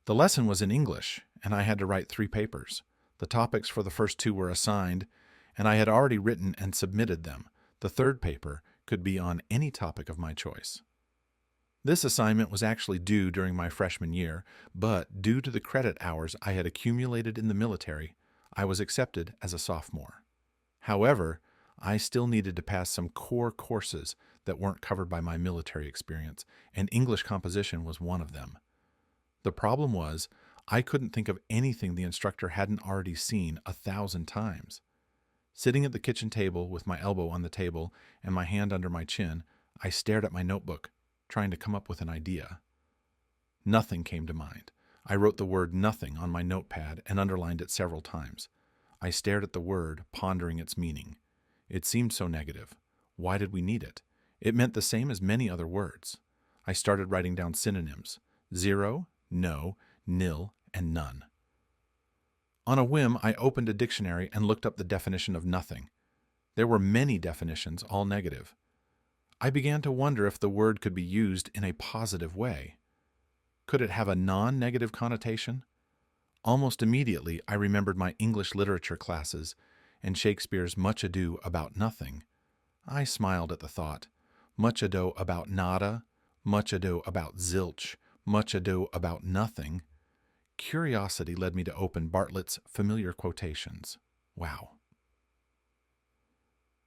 The lesson was in English, and I had to write 3 papers. The topics for the first 2 were assigned, and I had already written and submitted them. The third paper could be on any topic of my choice. This assignment was actually due during my freshman year, but due to the credit hours I had accumulated in the military, I was accepted as a sophomore. However, I still needed to pass some core courses that weren't covered by my military experience, and English composition was one of them. The problem was, I couldn't think of anything the instructor hadn't already seen 1,000 times. Sitting at the kitchen table with my elbow on the table and my hand under my chin, I stared at my notebook, trying to come up with an idea. Nothing came to mind. I wrote the word nothing on my notepad and underlined it several times. I stared at the word, pondering its meaning. It seemed so negative. Why did we need it? It meant the same as many other words. I started writing down synonyms: 0, no, nil, and none. On a whim, I opened a dictionary and looked up the definition of nothing. There were many definitions, all negative. I began to wonder if the word could be used in a positive way. Could it have a non-negative connotation? Almost immediately, I remembered my English literature classes and Shakespeare's Much Ado About Nothing. I smiled at the thought. Much ado about nada, much ado about zilch, much ado about nothing. Curiosity led me to open Bartlett's Familiar Quotations. Wow.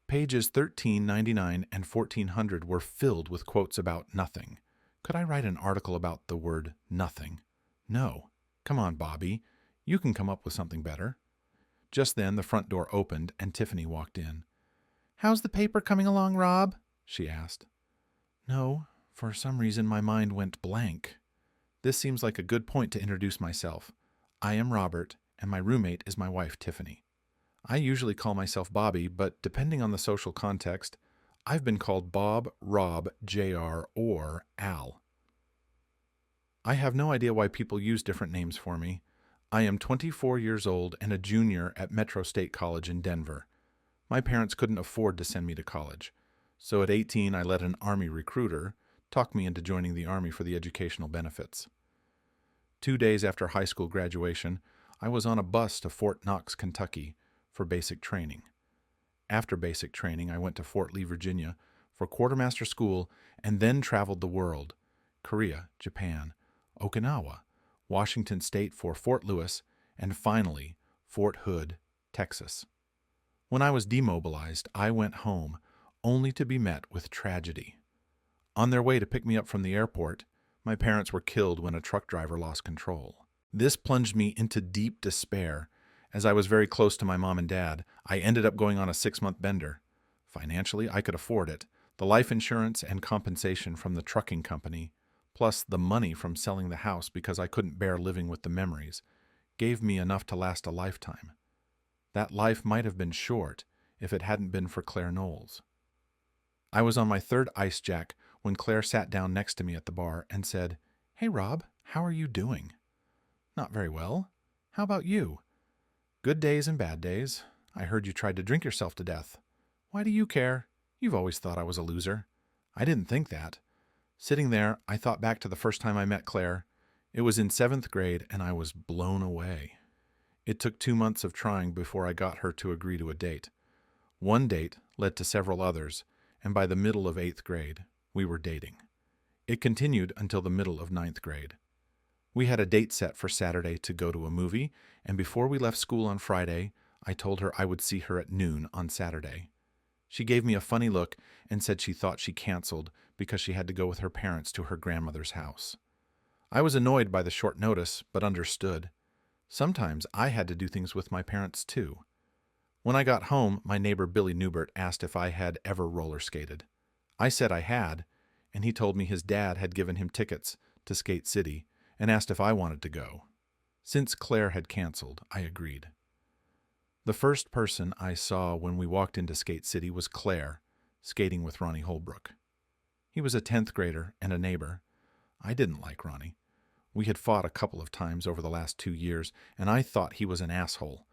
Pages 1399 and 1400 were filled with quotes about nothing. Could I write an article about the word nothing? No. Come on, Bobby. You can come up with something better. Just then the front door opened and Tiffany walked in. "How's the paper coming along, Rob?" she asked. No, for some reason my mind went blank. This seems like a good point to introduce myself. I am Robert, and my roommate is my wife, Tiffany. I usually call myself Bobby, but depending on the social context, I've been called Bob, Rob, JR, or Al. I have no idea why people use different names for me. I am 24 years old and a junior at Metro State College in Denver. My parents couldn't afford to send me to college, so at 18 I let an Army recruiter talk me into joining the Army for the educational benefits. 2 days after high school graduation, I was on a bus to Fort Knox, Kentucky, for basic training. After basic training, I went to Fort Lee, Virginia, for quartermaster school and then traveled the world: Korea, Japan, Okinawa, Washington State for Fort Lewis, and finally, Fort Hood, Texas. When I was demobilized, I went home, only to be met with tragedy. On their way to pick me up from the airport, my parents were killed when a truck driver lost control. This plunged me into deep despair. As I was very close to my mom and dad, I ended up going on a 6-month bender. Financially, I could afford it. The life insurance and compensation from the trucking company, plus the money from selling the house because I couldn't bear living with the memories, gave me enough to last a lifetime. That life might have been short if it hadn't been for Claire Knowles. I was on my 3rd ice jack when Claire sat down next to me at the bar and said, "Hey Rob, how are you doing?" "Not very well. How about you?" "Good days and bad days. I heard you tried to drink yourself to death." "Why do you care? You've always thought I was a loser." I didn't think that. Sitting there, I thought back to the first time I met Claire. It was in 7th grade, and I was blown away. It took 2 months of trying before I got her to agree to a date. One date led to several others, and by the middle of 8th grade, we were dating. It continued until the middle of 9th grade. We had a date set for Saturday to go to a movie, and before we left school on Friday, I told her I would see her at noon on Saturday. She gave me a funny look and said she thought she canceled because she had to go with her parents to her grandmother's house. I was annoyed by the short notice, but understood. Sometimes I had to do things with my parents too. When I got home, my neighbor Billy Newbert asked if I had ever roller skated. I said I had, and he told me his dad had given him tickets to Skate City and asked if I wanted to go. Since Claire had canceled, I agreed. The first person I saw when we walked into Skate City was Claire, skating with Ronnie Holbrook. He was a 10th grader and a neighbor. I didn't like Ronnie. We had fought a couple of times over the last 2 years, and I thought he was an asshole.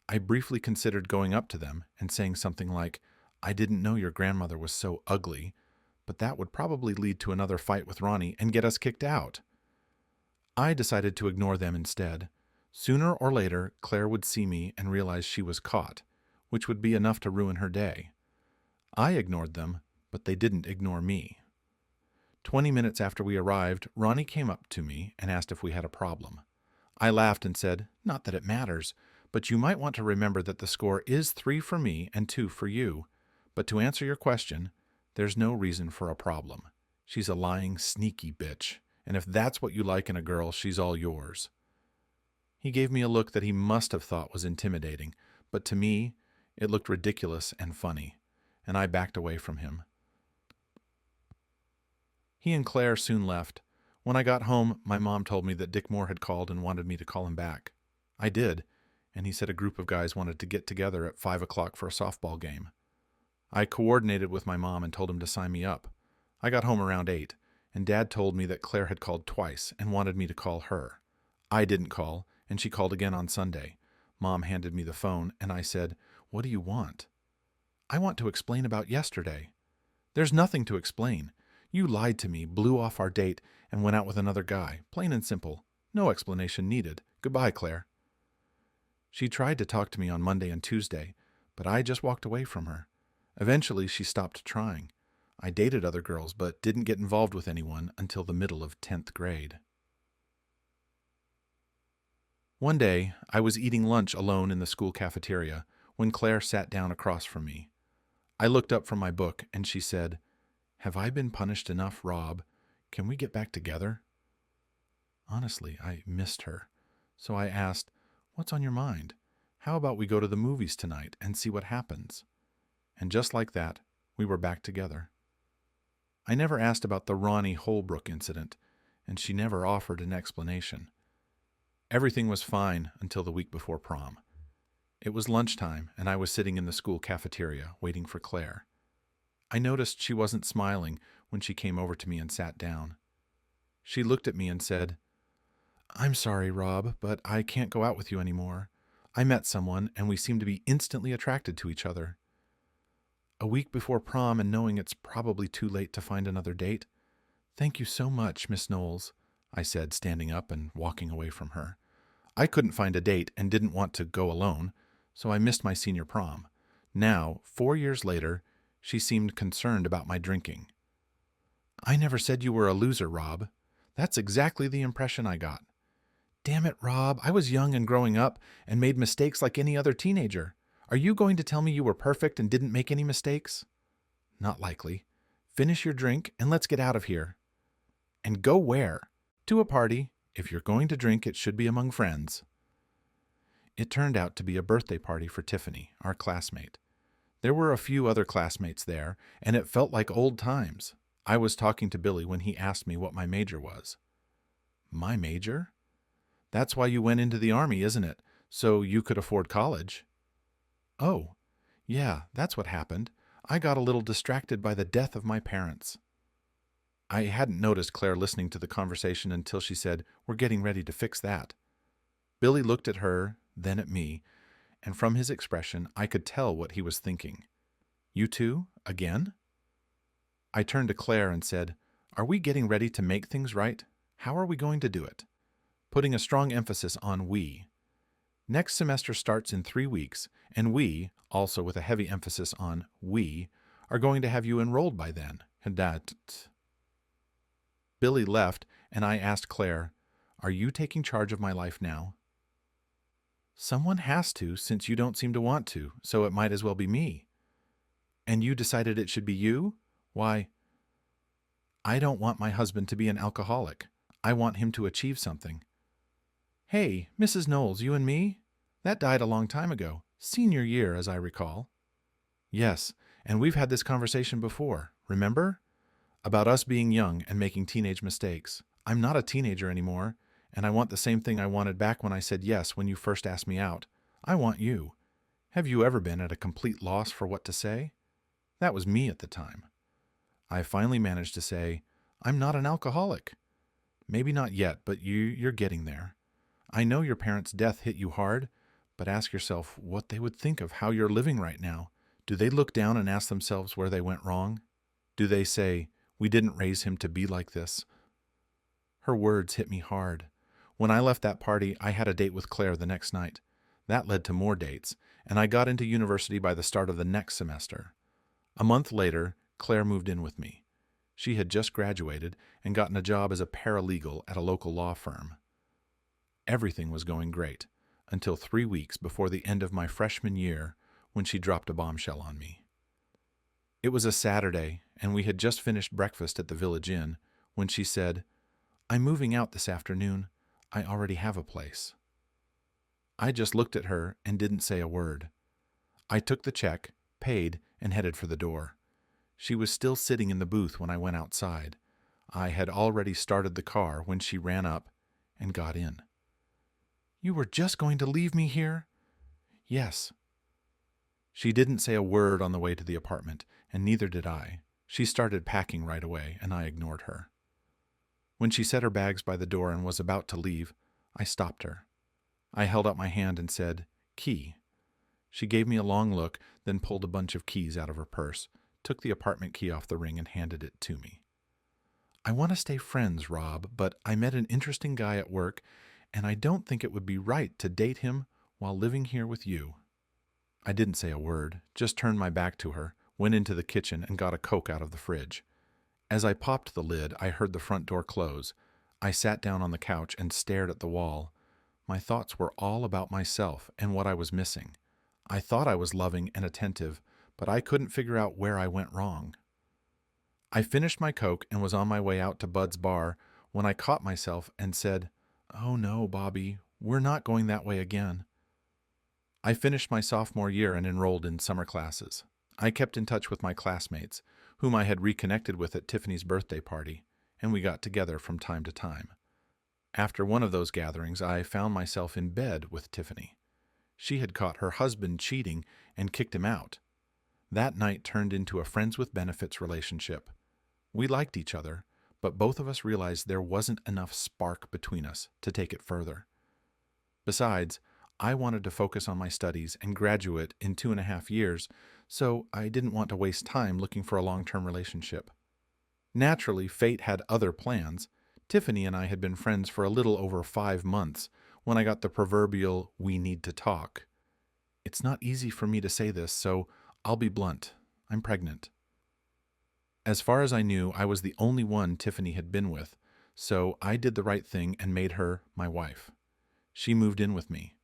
I briefly considered going up to them and saying something like, "I didn't know your grandmother was so ugly," but that would probably lead to another fight with Ronnie and get us kicked out. I decided to ignore them instead. Sooner or later, Claire would see me and realize she was caught, which would be enough to ruin her day. I ignored them, but they didn't ignore me. 20 minutes after we arrived, Ronnie came up to me and asked if we had a problem. I laughed and said, "Not that it matters, but you might want to remember that the score is 3 for me and 2 for you. But to answer your question, there's no reason for a problem. She's a lying, sneaky bitch, and if that's what you like in a girl, she's all yours." He gave me a look that he must have thought was intimidating, but to me, it looked ridiculous and funny, and I backed away from him. He and Claire soon left. When I got home, my mom told me that Dick Moore had called and wanted me to call him back. I did, and he said a group of guys wanted to get together at 5 o'clock for a softball game. I coordinated with my mom and told him to sign me up. I got home around 8, and Dad told me that Claire had called twice and wanted me to call her. I didn't call, and she called again on Sunday. Mom handed me the phone, and I said, "What do you want?" "I want to explain about yesterday." "There's nothing to explain. You lied to me, blew off our date, and went out with another guy. Plain and simple. No explanation needed. Goodbye, Claire." She tried to talk to me on Monday and Tuesday, but I just walked away from her. Eventually, she stopped trying. I dated other girls, but didn't get involved with anyone until the middle of 10th grade. One day, I was eating lunch alone in the school cafeteria when Claire sat down across from me. I looked up from my book, and she said, "Have I been punished enough, Rob? Can we get back together?" Honestly, I missed her. So I asked, "What's on your mind? How about we go to the movies tonight and see what happens?" And just like that, we were back together. I never asked about the Ronnie Holbrook incident, and she never offered an explanation. Everything was fine until the week before prom. It was lunchtime, and I was sitting in the school cafeteria waiting for Claire. I noticed she wasn't smiling when she came over to me and sat down. She looked at me and said, "I'm sorry, Rob, but I can't go out with you anymore. I met someone, and we seem to be instantly attracted to each other." A week before prom and knowing it's probably too late to find another date? "Thank you so much, Miss Knowles," I said, standing up and walking away from her. I couldn't find a date and didn't want to go alone, so I missed my senior prom. Now, 4 years later, she seemed concerned about my drinking. "I never said you were a loser, Rob. That's exactly the impression I got." "Damn it, Rob, I was young and growing up and made mistakes like any other teenager. Are you going to tell me you were perfect and didn't make any mistakes?" "Not likely. Finish your drink and let's get out of here." "And go where?" "To a party. If you're going to drink, it should be among friends." It turned out to be a birthday party for Tiffany, our classmate. There were a few other classmates there, and it felt like old times. I was talking to Billy when he asked me what my major was. "My major?" "That's why you went into the Army, isn't it? So you could afford college." "Oh, yeah, that's what happened. I got a little distracted by the death of my parents." I hadn't noticed Claire listening to the conversation until she said, "We're getting ready to fix that." Billy looked at her, then at me, and from his expression, I could tell what he was thinking. "You two? Again?" I turned to Claire and said, "Are we getting ready to make things right? How are we going to do it?" Putting a strong emphasis on we. "Next semester starts in 3 weeks, and we, also with a heavy emphasis on we, are going to have you enrolled by then." Billy left, and I asked Claire, "Are you taking charge of my life now?" "Someone has to, since you don't seem to want to, so it might as well be me." "And you decided it should be you? Why?" "I don't want my husband to be an alcoholic. I want him to achieve something." "Hey, Mrs. Knowles, you and me? That died a long time ago. Senior year, as I recall." "Yes, and we've had this conversation before, remember? About us being young and making teenage mistakes. I'm not a teenager anymore, and I want the same thing I wanted back when I said yes when you first asked me out. I want you. Have you ever been at a complete loss for what to say?" That was me at the time. I finally managed to say, "I'm not an alcoholic." "Maybe not yet, but you're getting there. I know your parents' death hit you hard, but ask yourself what they would think of how you're living right now. Do they look down and ask themselves where they went wrong? Do they say, 'We didn't raise him to be like this'?" Her words hit me hard. When I left that party, I had a date with Claire the next night. That led to more dates, and I got into university by the start of the next semester. A month later, Claire moved in with me. She had just graduated and gotten a job as a paralegal at a local law firm. Everything was going great, until 3 weeks before the end of my freshman year, when she dropped a bombshell on me. It was a Saturday, and we had just finished breakfast at the Village Inn, when she said, "I'm moving out this afternoon. I already have a place." I just looked at her and didn't say a word. I took the check, paid, and headed for the door. She was still sitting in the booth when I went outside. I had already started the car when she ran up and got in. "You were just going to leave me here?" "Yes." She didn't say a word on the way to the apartment, and neither did I. She started packing right away, and I ignored her. When she set her bags by the door and was about to leave, I stopped her. I held out my hand and said, "Key." She gave me a long look, then pulled a bunch of keys out of her purse, took the apartment key off the ring, and handed it to me. "I want to stay friends, Rob, but I met an interesting guy at work, and I don't think it would be right to date him while living here with you." I didn't say a word, just turned my back to her, went into the kitchen, and got a Coke out of the fridge. As I popped the lid, I heard the front door close. I sat down on the couch and stared at the wall. My thoughts were all about myself and what I was missing. I thought I was loving and attentive, but I couldn't figure out where I went wrong. I finished my Coke and was on my way out to Bud's bar when I caught myself and said, "Oh no, Bobby, we're not going that way again." I finished my sophomore year and enrolled in summer classes. I kept in touch with my classmates, whom I had reconnected with at Tiffany's birthday party, and we got together from time to time. After one of those gatherings, I found myself in bed with Tiffany. She had caught her husband cheating and kicked him out. That night turned into a friends with benefits relationship. We liked each other, but both of us realized there wasn't enough spark between us to take it further. Besides, I wanted to focus on my studies and graduate in 2.5 years, so I didn't want to waste time looking for a long-term relationship. Naturally, fate had other plans. Tiffany and I had been friends for a little over 5 months when I got the proverbial "we need to talk." It's not easy for me to say this, so I'll be blunt. I'm pregnant. As far as I knew, I was the only one Tiffany had been with, so I did the right thing and made her my wife. She moved in with me.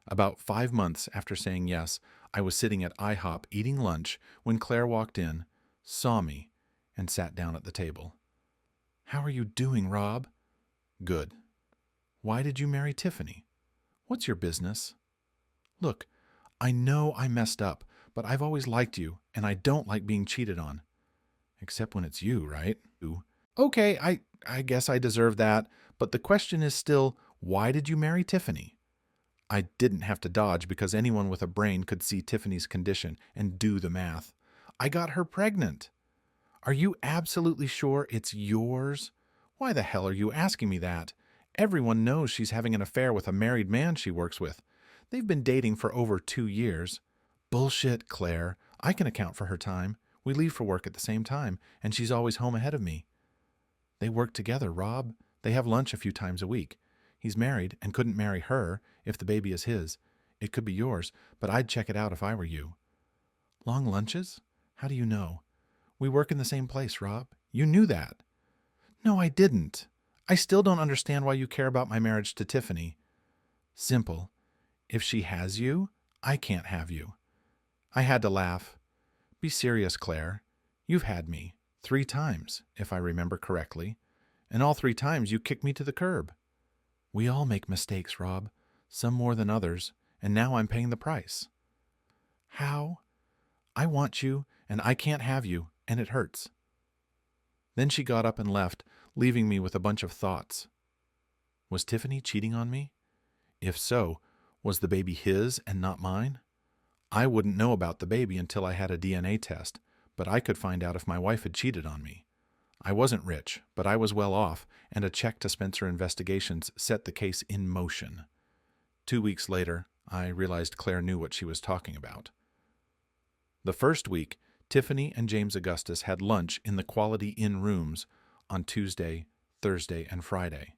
About 5 months after saying yes, I was sitting at IHOP eating lunch when Claire walked in, saw me, and sat down at the table. "How are you doing, Rob?" "Good." "Why did you marry Tiffany?" "What's your business?" "Look, I know I messed up, but I've always liked you, and I don't like being cheated on." "Except when it's you, right?" "Okay, I guess I deserve that, but the question is still, why did you marry Tiffany?" I didn't have to dodge because anyone with a brain could see Tiffany's condition and do the math. "I got her pregnant." "Are you absolutely sure it's yours?" "Why the hell are you asking me that? Everyone knows she's having an affair with a married man she works with. They've been dating for over 2 years. "Bullshit, Claire. I can account for her time. We leave for work at the same time, and she's always home ahead of me." "They work together, Rob. They have lunch a few times a week. He's married and couldn't marry her if the baby is his. It could be yours, but I'd check it out if I were you." "Long lunches? How do you know?" "We work in the same place, Rob. You knew that." "No, I didn't. I still don't understand why you care about my marriage to Tiffany." "Simple. If she has you, I can't have you." I had to laugh. "Be serious, Claire. You've had me 3 times, if I remember correctly, and all 3 times you kicked me to the curb." "We all make mistakes, Rob, some more than others, and now I'm paying the price." "How?" "I want you, and I can't have you, and it hurts." Then she got up and left, leaving me with a bunch of thoughts. Was Tiffany cheating on me? If so, was the baby his and not mine? I wouldn't know about the baby until I had a DNA test, but I could find out if my wife had cheated on me. I wasn't rich, but I was well off, and a check to Spencer Investigations set the case in motion. 2 weeks later, I realized Claire knew what she was talking about. The first week, Tiffany and James Augustus had lunch in the Quality Inn rooms on Tuesday, Thursday, and Friday.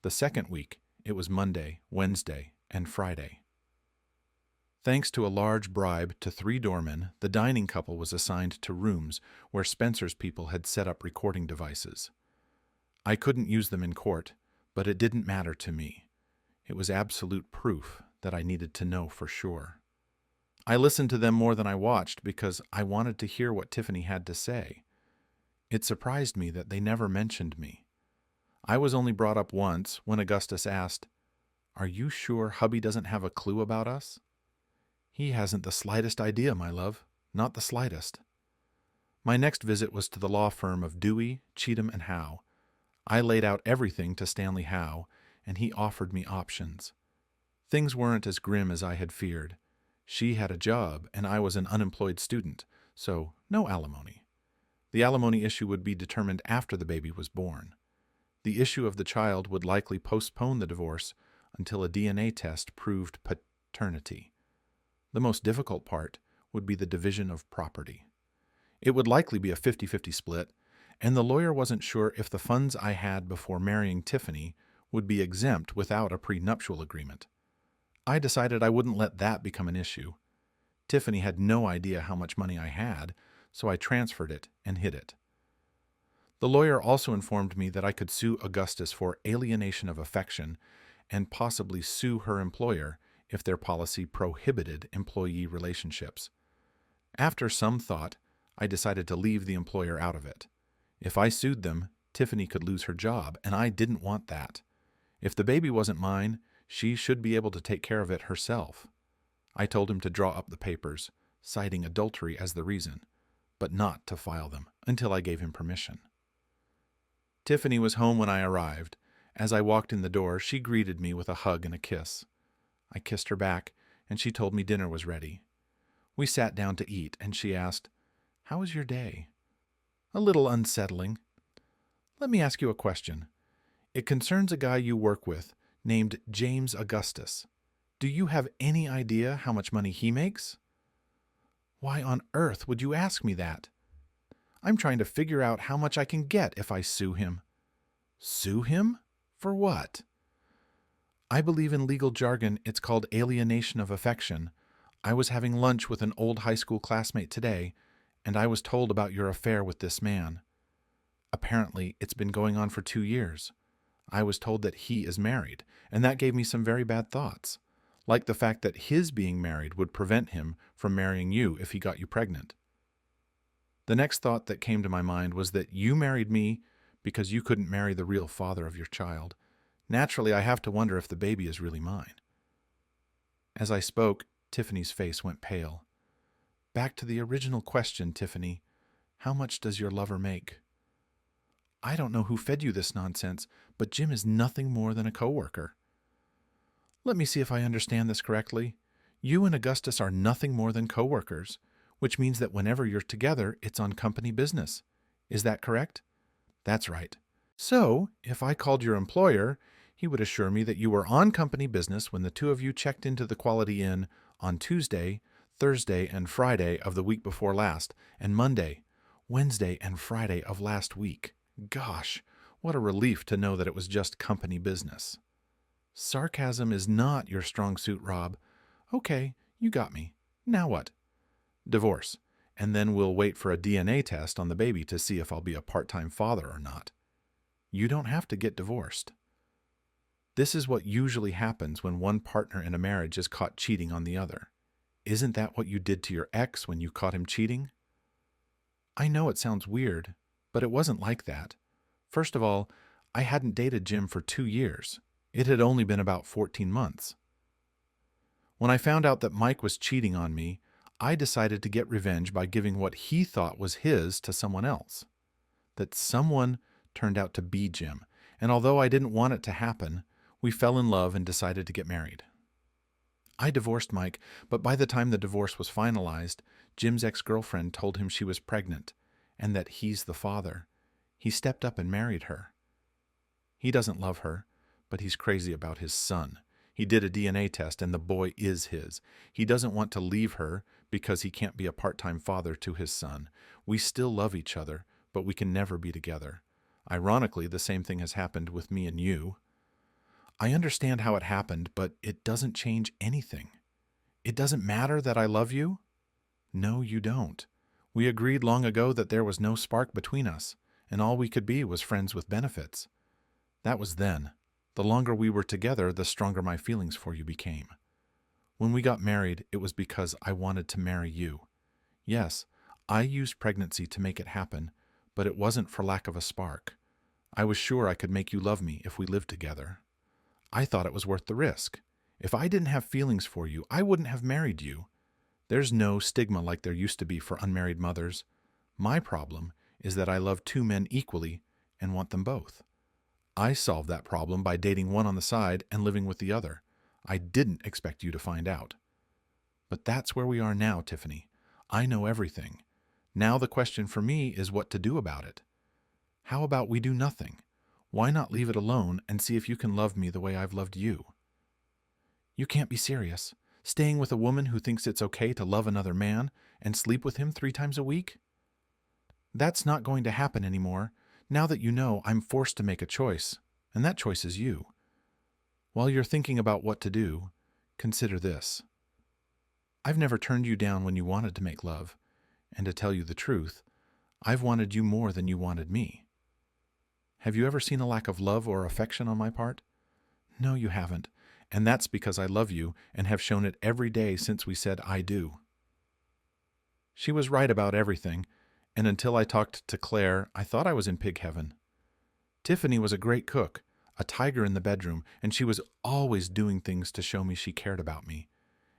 The second week, it was Monday, Wednesday, and Friday. Thanks to a large bribe to 3 doormen, the dining couple was assigned to rooms where Spencer's people had set up recording devices. I couldn't use them in court, but it didn't matter to me. It was absolute proof that I needed to know for sure. I listened to them more than I watched because I wanted to hear what Tiffany had to say. It surprised me that they never mentioned me. I was only brought up once when Augustus asked, "Are you sure hubby doesn't have a clue about us?" "He hasn't the slightest idea, my love. Not the slightest." My next visit was to the law firm of Dewey, Cheatham, and Howe. I laid out everything to Stanley Howe, and he offered me options. Things weren't as grim as I had feared. She had a job, and I was an unemployed student, so no alimony. The alimony issue would be determined after the baby was born. The issue of the child would likely postpone the divorce until a DNA test proved paternity. The most difficult part would be the division of property. It would likely be a 50-50 split, and the lawyer wasn't sure if the funds I had before marrying Tiffany would be exempt without a prenuptial agreement. I decided I wouldn't let that become an issue. Tiffany had no idea how much money I had, so I transferred it and hid it. The lawyer also informed me that I could sue Augustus for alienation of affection and possibly sue her employer if their policy prohibited employee relationships. After some thought, I decided to leave the employer out of it. If I sued them, Tiffany could lose her job, and I didn't want that. If the baby wasn't mine, she should be able to take care of it herself. I told him to draw up the papers, citing adultery as the reason, but not to file them until I gave him permission. Tiffany was home when I arrived. As I walked in the door, she greeted me with a hug and a kiss. I kissed her back, and she told me dinner was ready. We sat down to eat, and she asked, "How was your day?" "A little unsettling." "Let me ask you a question. It concerns a guy you work with named James Augustus. Do you have any idea how much money he makes?" "Why on earth would you ask me that?" "I'm trying to figure out how much I can get if I sue him." "Sue him? For what?" "I believe in legal jargon it's called alienation of affection. I was having lunch with an old high school classmate today, and I was told about your affair with this man. Apparently, it's been going on for 2 years. I was told that he is married, and that gave me some very bad thoughts, like the fact that his being married would prevent him from marrying you if he got you pregnant. The next thought that came to my mind was that you married me because you couldn't marry the real father of your child. Naturally, I have to wonder if the baby is really mine." As I spoke, Tiffany's face went pale. "Back to the original question, Tiffany. How much does your lover make?" "I don't know who fed you this nonsense, but Jim is nothing more than a coworker." "Let me see if I understand this correctly. You and Augustus are nothing more than coworkers, which means that whenever you're together, it's on company business. Is that correct?" "That's right." "So, if I called your employer, he would assure me that you were on company business when the two of you checked into the Quality Inn on Tuesday, Thursday, and Friday of the week before last, and Monday, Wednesday, and Friday of last week. Gosh, what a relief to know that it was just company business." "Sarcasm is not your strong suit, Rob." "Okay, you got me. Now what?" "Divorce, and then we'll wait for a DNA test on the baby to see if I'll be a part-time father or not." "You don't have to get divorced." "This is what usually happens when one partner in a marriage is caught cheating on the other. Isn't that what you did to your ex when you caught him cheating?" "I know it sounds weird, but it wasn't like that. First of all, I hadn't dated Jim for 2 years. It had only been about 14 months. When I found out that Mike was cheating on me, I decided to get revenge by giving what he thought was his to someone else. That someone turned out to be Jim, and although I didn't want it to happen, we fell in love and decided to get married. I divorced Mike, but by the time the divorce was finalized, Jim's ex-girlfriend told him she was pregnant and that he's the father. He stepped up and married her. He doesn't love her, but he's crazy about his son. He did a DNA test and the boy is his. He doesn't want to leave her because he can't be a part-time father to his son. We still love each other, but we can never be together. Ironically, the same thing has happened with me and you. I understand how it happened, but it doesn't change anything. It doesn't matter that I love you? No, you don't. We agreed long ago that there was no spark between us, and all we could be was friends with benefits. That was then. The longer we were together, the stronger my feelings for you became. When we got married, it was because I wanted to marry you. Yes, I used pregnancy to make it happen, but it wasn't for lack of a spark. I was sure I could make you love me if we lived together. I thought it was worth the risk. If I didn't have feelings for you, I wouldn't have married you. There's no stigma like there used to be for unmarried mothers. My problem is that I love two men equally and want them both. I solved that problem by dating one on the side and living with the other. I didn't expect you to find out. But that's where we are now, Tiffany. I know everything. Now the question for me is what to do about it. How about we do nothing? Why not leave it alone and see if you can love me the way I've loved you? You can't be serious. Staying with a woman who thinks it's okay to love another man and sleep with him 3 times a week? That's not going to happen anymore. Now that you know, I'm forced to make a choice, and that choice is you. While you're thinking about what to do, consider this. I've never turned you down when you wanted to make love, and to tell you the truth, I've wanted you more than you wanted me. Have you ever seen a lack of love or affection on my part? No, you haven't, and that's because I love you and have shown it every day since we said I do. She was right about everything, and until I talked to Claire, I thought I was in pig heaven. Tiffany was a great cook, a tiger in the bedroom, and she was always doing things to show me she cared about me.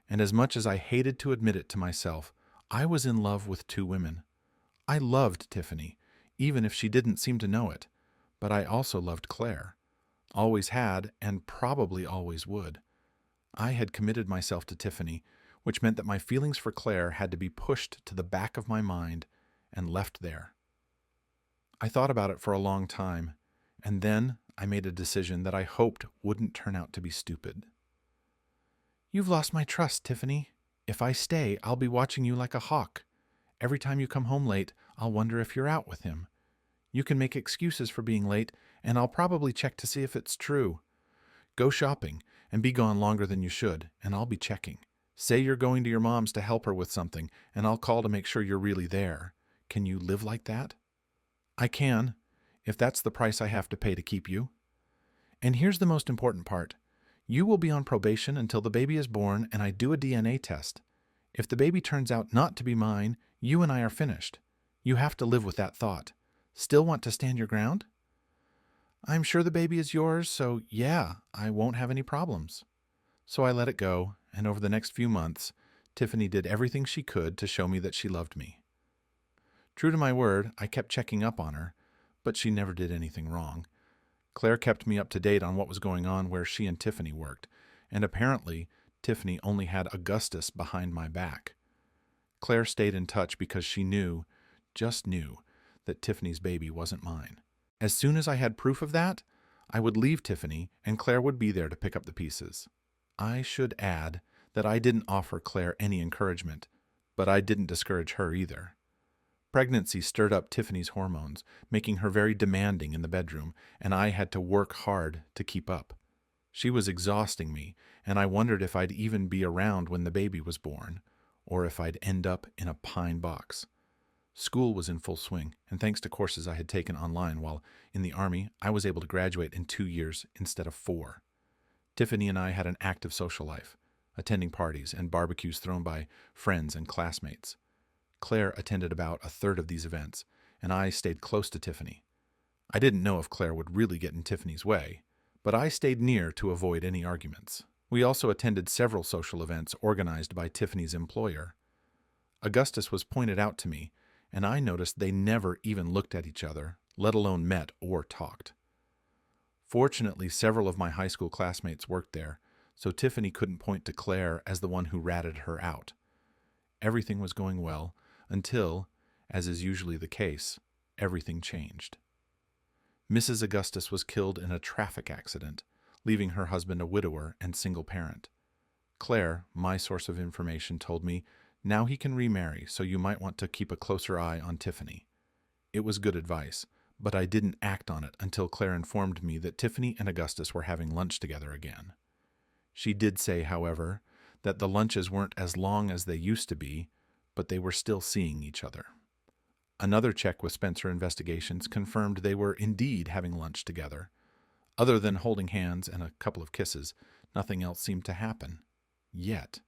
And as much as I hated to admit it to myself, I was in love with 2 women. I loved Tiffany, even if she didn't seem to know it, but I also loved Claire. Always had, and probably always would. I had committed myself to Tiffany, which meant that my feelings for Claire had to be pushed to the back of my mind and left there. I thought about it for a long time, and then I made a decision that I hoped wouldn't turn out to be stupid. You've lost my trust, Tiffany. If I stay, I'll be watching you like a hawk. Every time you come home late, I'll wonder if you're out with him. You can make excuses for being late, and I'll probably check to see if it's true. Go shopping and be gone longer than you should, and I'll be checking. Say you're going to your mom's to help her with something, and I'll call to make sure you're really there. Can you live like that? I can, if that's the price I have to pay to keep you. And here's the most important part. You will be on probation until the baby is born and I do a DNA test. If the baby turns out not to be mine, you and I are finished. You have to live with that thought. Still want to stand your ground? I'm sure the baby is yours, so yeah, I won't have any problems. So I let it go, and over the next few months, Tiffany did everything she could to show me that she loved me. True to my word, I kept checking up on her, but she never did anything wrong. Claire kept me up to date on what was going on where she and Tiffany worked, and apparently Tiffany only had Augustus behind my back. Claire stayed in touch because she knew, just knew, that Tiffany's baby wasn't mine. As soon as I had proof of that, I would leave Tiffany and Claire would be there to pick up the pieces. I should add that I didn't offer Claire any encouragement, but I didn't discourage her either. Pregnancy stirred up Tiffany's hormones, making her very demanding in the bedroom, and I had to work hard to keep up. She was exhausting me, and I wondered if I'd even be around when the baby was born, or if I'd end up in a pine box. School was in full swing, and thanks to courses I had taken online while in the Army, I was able to graduate in 2 years instead of 4. Tiffany and I had an active social life, attending parties and barbecues thrown by friends and classmates. Claire attended about a third of these events, and I stayed close to Tiffany. I didn't know if Claire would really get in Tiffany's way, but I stayed near to avoid any arguments. We also attended several social events organized by Tiffany's employer. Augustus was pointed out to me, and I noticed they never even looked at each other, let alone met or talked. Fortunately, several of my high school classmates worked there, so Tiffany couldn't point to Claire as the one who ratted her out. Everything was going well until, as is usually the case, everything changed. Mrs. Augustus was killed in a traffic accident, leaving her husband a widower and single parent. Claire, my source of information, told me, now he can remarry, so you might want to keep a closer eye on Tiffany. It was good advice, but I didn't act on it until Claire informed me that Tiffany and Augustus were having lunch together again. She did say, however, that the lunches weren't as long as they used to be, but they were still seeing each other. Another check with Spencer Investigations confirmed they were indeed having lunch together. Other than holding hands and a couple of kisses, nothing else seemed to happen. Yet.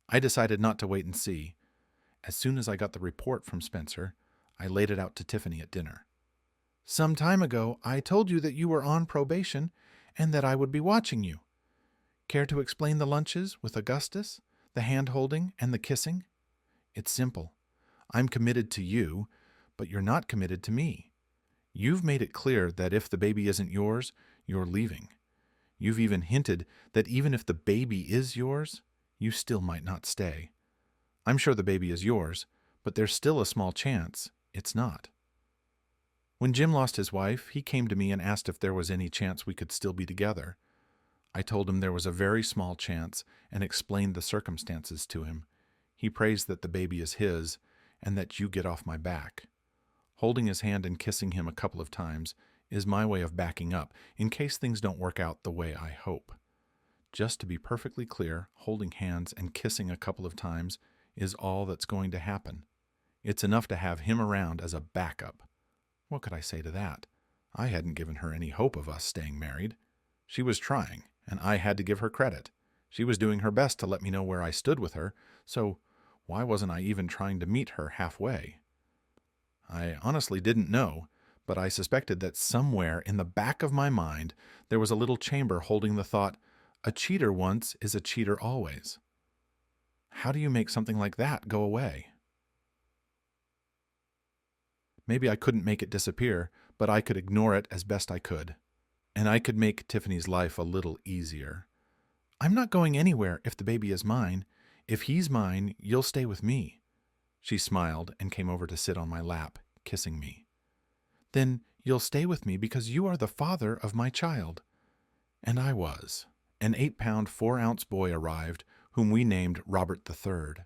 I decided not to wait and see. As soon as I got the report from Spencer, I laid it out to Tiffany at dinner. "Some time ago, I told you that you were on probation and that I would be watching you. Care to explain the lunches with Augustus, the hand-holding, and the kissing? It's simple. I'm committed to you, but you're not committed to me. You've made it clear that if the baby isn't yours, you're leaving. You've even hinted that even if the baby is yours, you still might not stay. I'm sure the baby is yours, but there's still a small chance it's not." When Jim lost his wife, he came to me and asked if there was any chance we could still be together. I told him there was a very small chance and explained the circumstances to him. He prays that the baby is his and that you get off my back. Holding his hand and kissing him a couple of times is my way of backing up in case things don't work out the way I hope. Just to be perfectly clear, holding hands and kissing a couple of times is all that's going to happen. It's enough to have him around as a backup. What could I say to that? I hadn't given her any hope of us staying married. She was trying, and I had to give her credit. She was doing her best to let me know where I stood with her, so why wasn't I even trying to meet her halfway? I honestly didn't know, but I suspected that somewhere in the back of my mind there was a little chamber holding the thought, "A cheater once is a cheater always." How do you make something like that go away? Maybe I couldn't make it disappear, but I could ignore it as best I could. And I could make Tiffany's life a little easier. "I'm not going anywhere if the baby is mine. If he's mine, you'll stay with me." She smiled and came over to sit on my lap, kissing me. "Then you'll stay with me because you are the father of my child." And I was. An 8-pound, 4-ounce boy arrived, whom we named Robert III.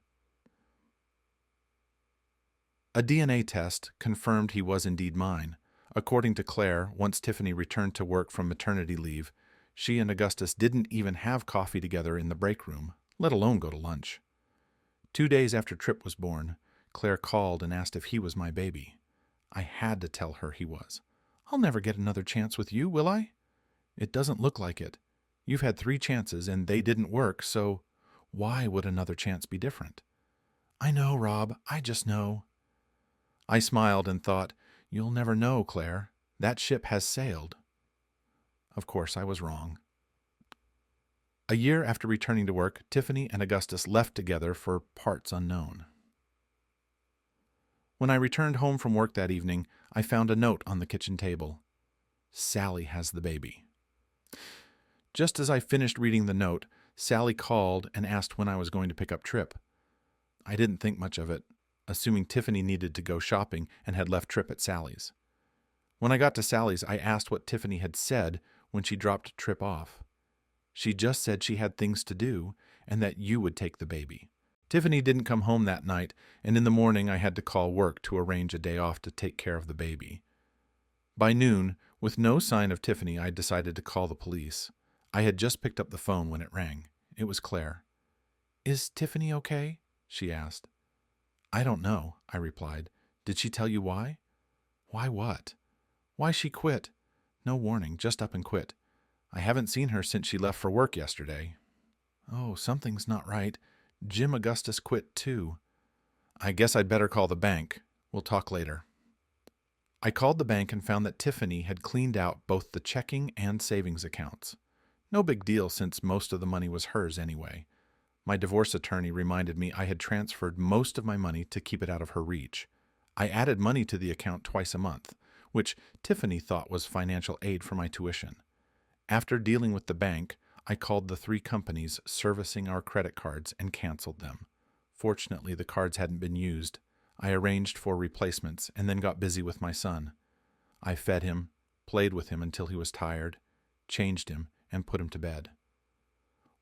A DNA test confirmed he was indeed mine. According to Claire, once Tiffany returned to work from maternity leave, she and Augustus didn't even have coffee together in the break room, let alone go to lunch. 2 days after Tripp was born, Claire called and asked if he was my baby. I had to tell her he was. "I'll never get another chance with you, will I?" "It doesn't look like it. You've had 3 chances and they didn't work, so why would another chance be different?" "I know, Rob. I just know." I smiled and thought, "You'll never know, Claire. That ship has sailed." Of course, I was wrong. A year after returning to work, Tiffany and Augustus left together for parts unknown. When I returned home from work that evening, I found a note on the kitchen table. "Sally has the baby." Just as I finished reading the note, Sally called and asked when I was going to pick up Tripp. I didn't think much of it, assuming Tiffany needed to go shopping and had left Tripp at Sally's. When I got to Sally's, I asked what Tiffany had said when she dropped Tripp off. She just said she had things to do and that you would take the baby. Tiffany didn't come home that night, and in the morning I had to call work to arrange a day off to take care of the baby. By noon, with no sign of Tiffany, I decided to call the police. I had just picked up the phone when it rang. It was Claire. "Is Tiffany okay?" she asked. "I don't know," I replied. "Did she tell you why?" "Why what?" "Why she quit. No warning, just up and quit. I haven't seen her since she left for work yesterday." "Oh, something's not right. Jim Augustus quit too." "I guess I'd better call the bank. We'll talk later." I called the bank and found that Tiffany had cleaned out both the checking and savings accounts. No big deal since most of the money was hers anyway. My divorce attorney reminded me I had transferred most of my money to keep it out of her reach. I added money to the account twice a month, which Tiffany thought was financial aid for my tuition. After dealing with the bank, I called the 3 companies servicing our credit cards and canceled them. Fortunately, the cards hadn't been used. I arranged for replacements and then got busy with my son. I fed him, played with him until he was tired, changed him, and put him to bed.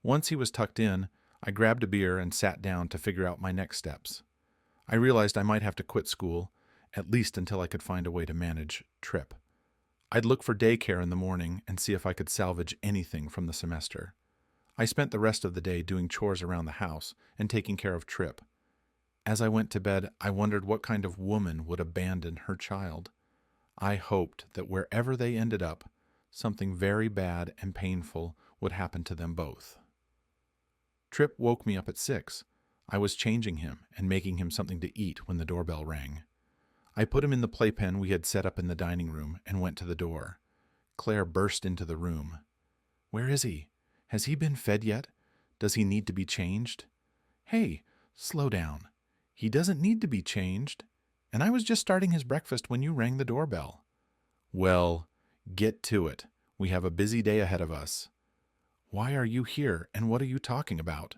Once he was tucked in, I grabbed a beer and sat down to figure out my next steps. I realized I might have to quit school, at least until I could find a way to manage Trip. I'd look for daycare in the morning and see if I could salvage anything from the semester. I spent the rest of the day doing chores around the house and taking care of Trip. As I went to bed, I wondered what kind of woman would abandon her child. I hoped that wherever they ended up, something very bad and painful would happen to them both. Trip woke me up at 6. I was changing him and making him something to eat when the doorbell rang. I put him in the playpen we had set up in the dining room and went to the door. Claire burst into the room. "Where is he? Has he been fed yet? Does he need to be changed?" "Hey, slow down. He doesn't need to be changed. And I was just starting his breakfast when you rang the doorbell." "Well, get to it. We have a busy day ahead of us." "Why are you here, and what are you talking about?"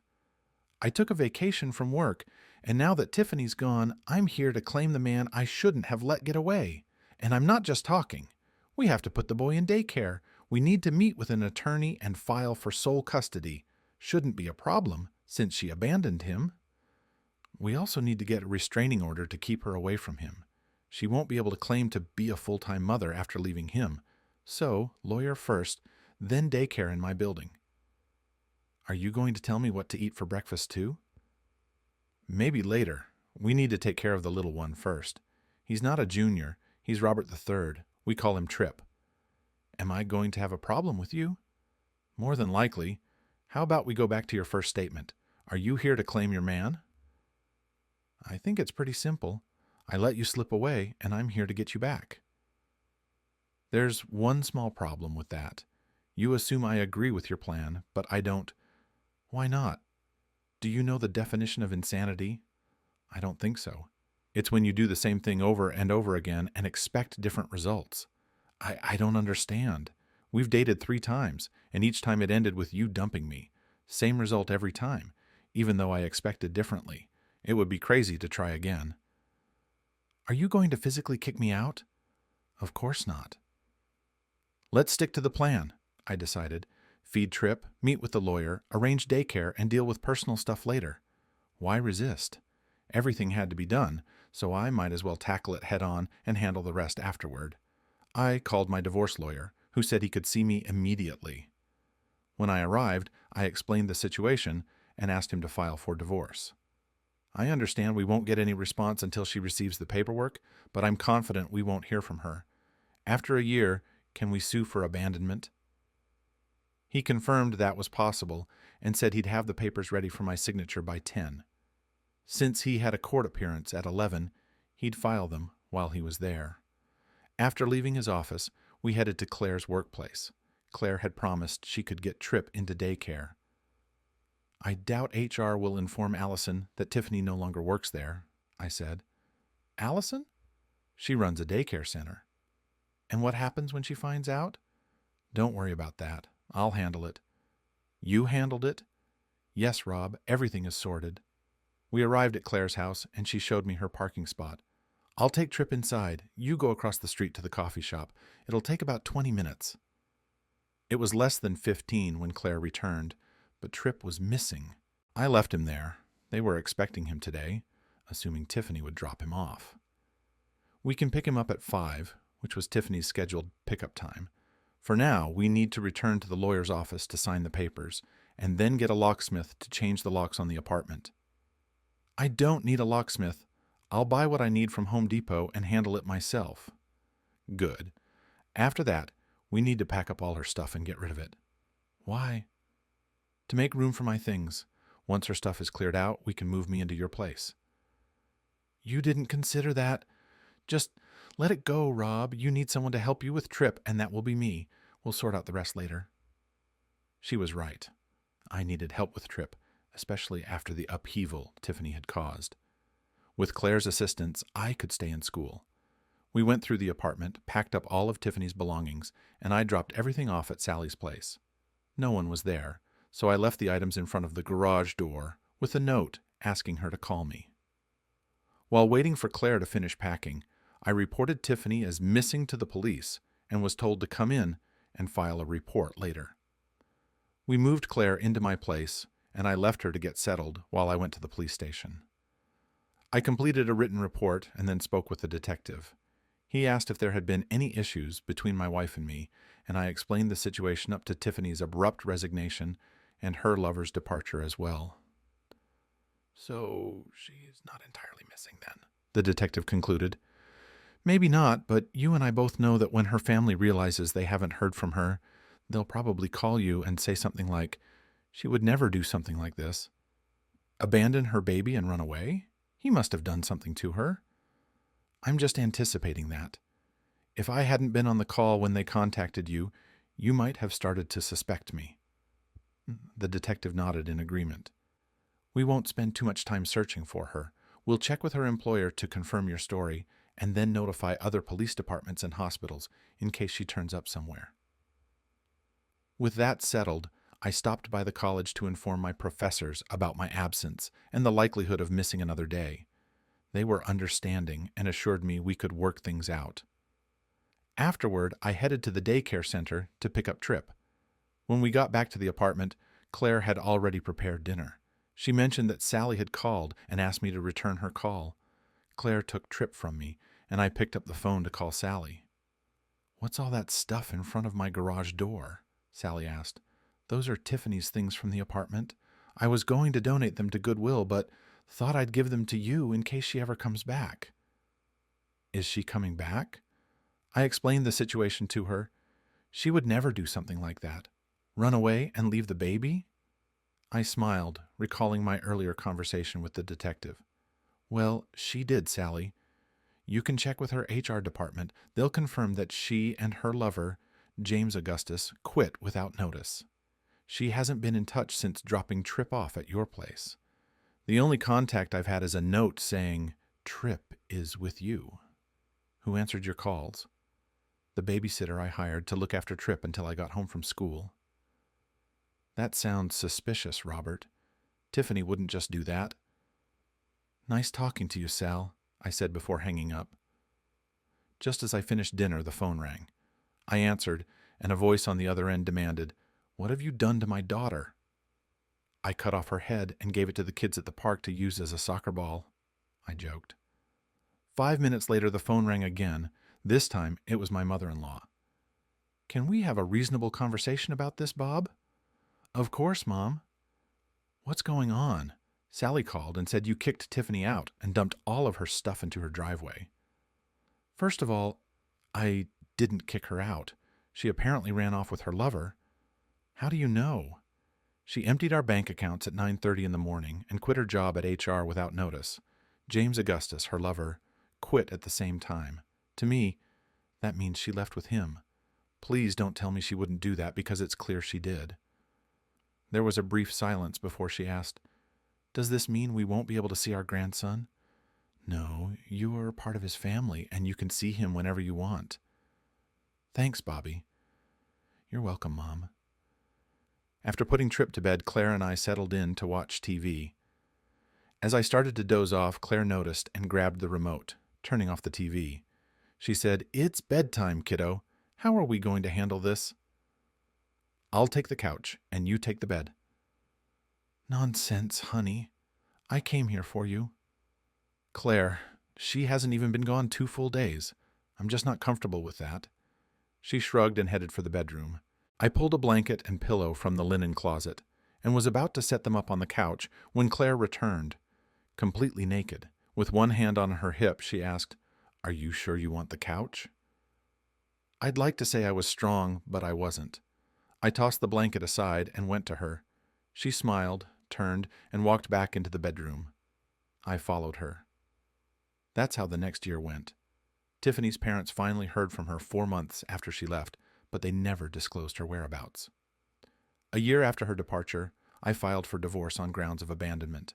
"I took a vacation from work, and now that Tiffany's gone, I'm here to claim the man I shouldn't have let get away. And I'm not just talking. We have to put the boy in daycare. We need to meet with an attorney and file for sole custody. Shouldn't be a problem, since she abandoned him. We also need to get a restraining order to keep her away from him. She won't be able to claim to be a full-time mother after leaving him. So, lawyer first, then daycare in my building." "Are you going to tell me what to eat for breakfast too?" "Maybe later. We need to take care of the little one first. He's not a junior. He's Robert III. We call him Trip." "Am I going to have a problem with you?" "More than likely. How about we go back to your first statement? Are you here to claim your man?" "I think it's pretty simple. I let you slip away, and I'm here to get you back." "There's one small problem with that. You assume I agree with your plan, but I don't." "Why not? Do you know the definition of insanity?" "I don't think so." "It's when you do the same thing over and over again and expect different results." I don't understand. We've dated 3 times, and each time it ended with you dumping me. Same result every time, even though I expected differently. It would be crazy to try again." "Are you going to physically kick me out?" "Of course not." "Let's stick to the plan," I decided. "Feed Trip, meet with the lawyer, arrange daycare, and deal with personal stuff later." Why resist? Everything had to be done, so I might as well tackle it head on and handle the rest afterward. I called my divorce lawyer, who said he could see me immediately. When I arrived, I explained the situation and asked him to file for divorce. "I understand we won't get any response until she receives the paperwork, but I'm confident we won't hear from her. After a year, can we sue for abandonment?" He confirmed that was possible and said he'd have the papers ready for my signature by 10. Since he had a court appearance at 11, he'd file them while he was there. After leaving his office, we headed to Claire's workplace. Claire had promised she could get Trip into daycare. "I doubt HR will inform Allison that Tiffany no longer works there," I said. "Allison? She runs a daycare center." "And what happens when she finds out?" "Don't worry about that. I'll handle it." "You handled it?" "Yes, Rob. Everything is sorted." We arrived at Claire's house, and she showed me her parking spot. "I'll take Trip inside. You go across the street to the coffee shop. It'll take about 20 minutes. It was less than 15 when Claire returned, but Trip was missing. I left him there. They were expecting him today, assuming Tiffany would drop him off. "We can pick him up at 5, which was Tiffany's scheduled pickup time. For now, we need to return to the lawyer's office to sign the papers, and then get a locksmith to change the locks on the apartment." "I don't need a locksmith. I'll buy what I need from Home Depot and handle it myself." "Good. After that, we need to pack up all her stuff and get rid of it." "Why?" "To make room for my things. Once her stuff is cleared out, we can move me into your place." "You didn't consider that. Just let it go, Rob. You need someone to help you with Trip, and that will be me. We'll sort out the rest later." She was right. I needed help with Trip, especially after the upheaval Tiffany had caused. With Claire's assistance, I could stay in school. We went through the apartment, packed up all of Tiffany's belongings, and I dropped everything off at Sally's place. No one was there, so I left the items in front of the garage door with a note asking her to call me. While waiting for Claire to finish packing, I reported Tiffany as missing to the police and was told to come in and file a report later. We moved Claire into my place, and I left her to get settled while I went to the police station. I completed a written report and then spoke with the detective. He asked if there had been any issues between my wife and me, and I explained the situation up to Tiffany's abrupt resignation and her lover's departure as well. So she's not entirely missing then, the detective concluded. Maybe not, but you and I both know that when her family realizes they haven't heard from her, they'll probably call you and say something like, "She would never do something like this." Abandon her baby and run away? He must have done something to her. I'm just anticipating that. If I hadn't been on the call when they contacted you, you might have started to suspect me. The detective nodded in agreement. We won't spend too much time searching for her. We'll check with her employer to confirm your story and then notify other police departments and hospitals in case she turns up somewhere. With that settled, I stopped by the college to inform my professors about my absence and the likelihood of missing another day. They were understanding and assured me we could work things out. Afterward, I headed to the daycare center to pick up Trip. When we got back to the apartment, Claire had already prepared dinner. She mentioned that Sally had called and asked me to return her call. Claire took Trip from me, and I picked up the phone to call Sally. "What's all that stuff in front of my garage door?" Sally asked. "Those are Tiffany's things from the apartment. I was going to donate them to Goodwill, but thought I'd give them to you in case she ever comes back." "Is she coming back?" I explained the situation to her. She would never do something like that. Run away and leave the baby? I smiled, recalling my earlier conversation with the detective. "Well, she did, Sally. You can check with her HR department. They'll confirm that she and her lover, James Augustus, quit without notice. She hasn't been in touch since dropping Trip off at your place. The only contact I've had is a note saying, 'Trip is with you.'" "Who answered your calls?" "The babysitter I hired to look after Trip until I got home from school." "That sounds suspicious, Robert. Tiffany wouldn't just do that." "Nice talking to you, Sal," I said before hanging up. Just as I finished dinner, the phone rang. I answered, and a voice on the other end demanded, "What have you done to my daughter?" "I cut off her head and gave it to the kids at the park to use as a soccer ball," I joked. 5 minutes later, the phone rang again. This time, it was my mother-in-law. "Can we have a reasonable conversation about this, Bob?" "Of course, Mom." "What's going on? Sally called and said you kicked Tiffany out and dumped all of her stuff into her driveway." "First of all, I didn't kick her out. She apparently ran off with her lover." "How do you know?" "She emptied our bank accounts at 9:30 in the morning and quit her job at HR without notice. James Augustus, her lover, quit at the same time. To me, that means she left with him. Please don't tell me she wouldn't do that because it's clear she did." There was a brief silence before she asked, "Does this mean we won't be able to see our grandson?" "No, you are a part of his family, and you can see him whenever you want." "Thanks, Bobby." "You're welcome, Mom." After putting Trip to bed, Claire and I settled in to watch TV. As I started to doze off, Claire noticed and grabbed the remote, turning off the TV. She said, "It's bedtime, kiddo. How are we going to handle this?" "I'll take the couch, and you take the bed." "Nonsense, honey. I came here for you." "Claire, she hasn't even been gone 2 full days. I'm just not comfortable with that." She shrugged and headed for the bedroom. I pulled a blanket and pillow from the linen closet and was about to set them up on the couch when Claire returned. Completely naked, with one hand on her hip, she asked, "Are you sure you want the couch?" I'd like to say I was strong, but I wasn't. I tossed the blanket aside and went to her. She smiled, turned, and walked back into the bedroom. I followed her. That's how the next year went. Tiffany's parents finally heard from her 4 months after she left, but they never disclosed her whereabouts. A year after her departure, I filed for divorce on grounds of abandonment.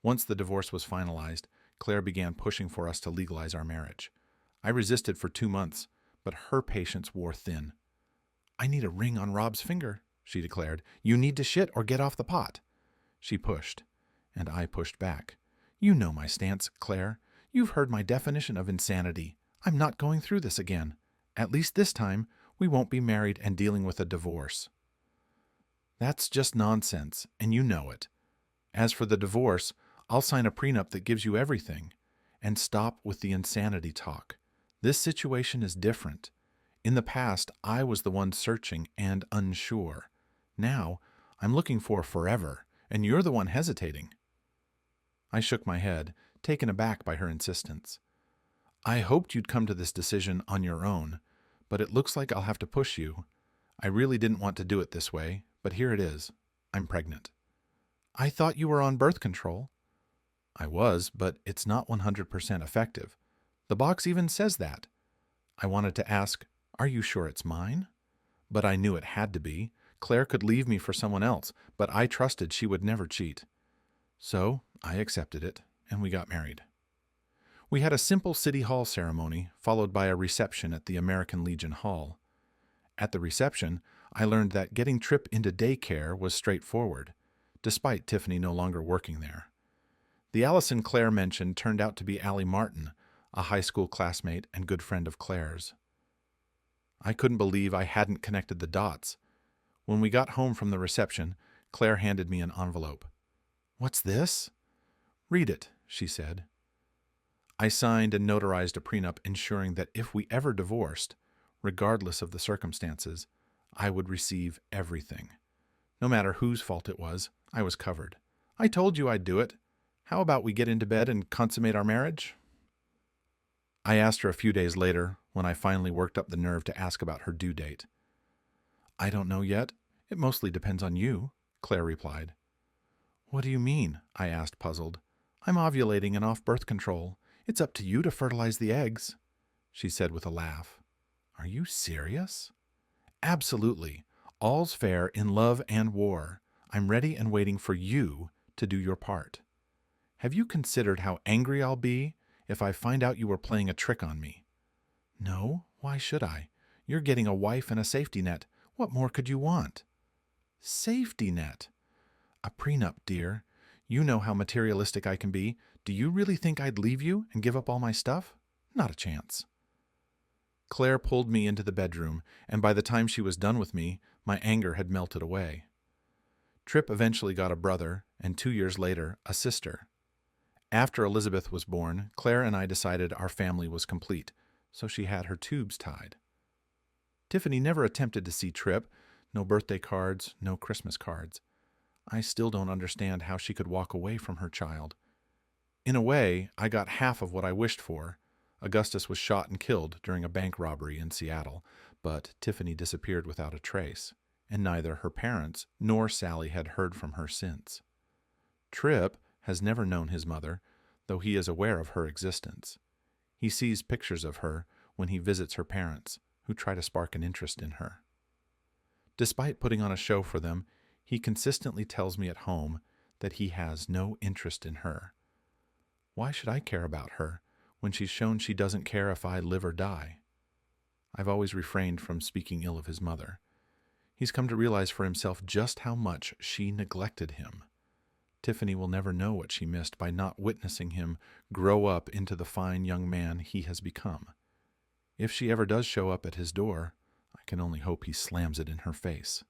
Once the divorce was finalized, Claire began pushing for us to legalize our marriage. I resisted for 2 months, but her patience wore thin. "I need a ring on Rob's finger," she declared. "You need to shit or get off the pot." She pushed, and I pushed back. "You know my stance, Claire. You've heard my definition of insanity. I'm not going through this again. At least this time, we won't be married and dealing with a divorce." "That's just nonsense, and you know it. As for the divorce, I'll sign a prenup that gives you everything. And stop with the insanity talk. This situation is different. In the past, I was the one searching and unsure. Now, I'm looking for forever, and you're the one hesitating." I shook my head, taken aback by her insistence. "I hoped you'd come to this decision on your own, but it looks like I'll have to push you. I really didn't want to do it this way, but here it is. I'm pregnant." "I thought you were on birth control." "I was, but it's not 100% effective. The box even says that." I wanted to ask, "Are you sure it's mine?" But I knew it had to be. Claire could leave me for someone else, but I trusted she would never cheat. So I accepted it, and we got married. We had a simple City Hall ceremony, followed by a reception at the American Legion Hall. At the reception, I learned that getting Tripp into daycare was straightforward, despite Tiffany no longer working there. The Allison Claire mentioned turned out to be Allie Martin, a high school classmate and good friend of Claire's. I couldn't believe I hadn't connected the dots. When we got home from the reception, Claire handed me an envelope. "What's this?" "Read it," she said. I signed and notarized a prenup ensuring that if we ever divorced, regardless of the circumstances, I would receive everything. No matter whose fault it was, I was covered. "I told you I'd do it. How about we get into bed and consummate our marriage?" I asked her a few days later, when I finally worked up the nerve to ask about her due date. "I don't know yet. It mostly depends on you," Claire replied. "What do you mean?" I asked, puzzled. "I'm ovulating and off birth control. It's up to you to fertilize the eggs," she said with a laugh. "Are you serious?" "Absolutely. All's fair in love and war. I'm ready and waiting for you to do your part. Have you considered how angry I'll be if I find out you were playing a trick on me?" "No, why should I? You're getting a wife and a safety net. What more could you want?" "Safety net?" "A prenup, dear. You know how materialistic I can be. Do you really think I'd leave you and give up all my stuff? Not a chance." Claire pulled me into the bedroom, and by the time she was done with me, my anger had melted away. Tripp eventually got a brother, and 2 years later, a sister. After Elizabeth was born, Claire and I decided our family was complete, so she had her tubes tied. Tiffany never attempted to see Tripp. No birthday cards, no Christmas cards. I still don't understand how she could walk away from her child. In a way, I got half of what I wished for. Augustus was shot and killed during a bank robbery in Seattle, but Tiffany disappeared without a trace, and neither her parents nor Sally had heard from her since. Tripp has never known his mother, though he is aware of her existence. He sees pictures of her when he visits her parents, who try to spark an interest in her. Despite putting on a show for them, he consistently tells me at home that he has no interest in her. Why should I care about her when she's shown she doesn't care if I live or die? I've always refrained from speaking ill of his mother. He's come to realize for himself just how much she neglected him. Tiffany will never know what she missed by not witnessing him grow up into the fine young man he has become. If she ever does show up at his door, I can only hope he slams it in her face.